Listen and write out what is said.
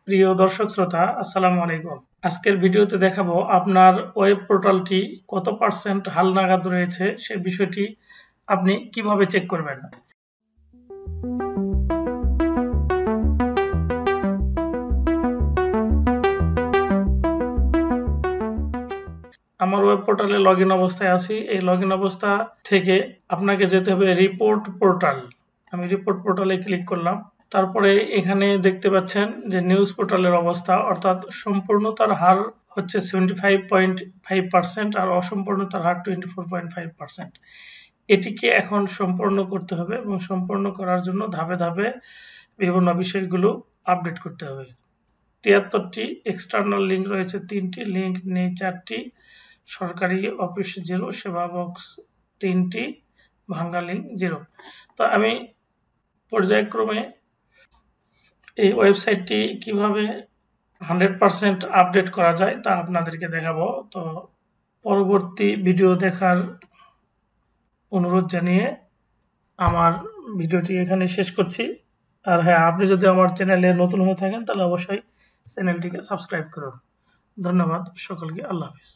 প্রিয় দর্শক শ্রোতা, আসসালামু আলাইকুম। আজকের ভিডিওতে দেখাবো আপনার ওয়েব পোর্টালটি কত পার্সেন্ট হালনাগাদ রয়েছে সে বিষয়টি আপনি কিভাবে চেক করবেন। আমার ওয়েব পোর্টালে লগইন অবস্থায় আছি। এই লগইন অবস্থা থেকে আপনাকে যেতে হবে রিপোর্ট পোর্টাল। আমি রিপোর্ট পোর্টালে ক্লিক করলাম। তারপরে এখানে দেখতে পাচ্ছেন যে নিউজ পোর্টালের অবস্থা, অর্থাৎ সম্পূর্ণতার হার হচ্ছে 75.5% আর অসম্পূর্ণতার হার 24.5%। এটিকে এখন সম্পূর্ণ করতে হবে এবং সম্পূর্ণ করার জন্য ধাপে ধাপে বিভিন্ন বিষয়গুলো আপডেট করতে হবে। 73টি এক্সটার্নাল লিঙ্ক রয়েছে, 3টি লিঙ্ক নেই 4টি, সরকারি অফিস 0, সেবা বক্স 3টি, ভাঙ্গা লিঙ্ক 0। তো আমি পর্যায়ক্রমে এই ওয়েবসাইটটি কিভাবে 100% আপডেট করা যায় তা আপনাদেরকে দেখাবো। তো পরবর্তী ভিডিও দেখার অনুরোধ জানিয়ে আমার ভিডিওটি এখানে শেষ করছি। আর হ্যাঁ, আপনি যদি আমার চ্যানেলে নতুন হয়ে থাকেন তাহলে অবশ্যই চ্যানেলটিকে সাবস্ক্রাইব করুন। ধন্যবাদ সকলকে। আল্লাহ হাফেজ।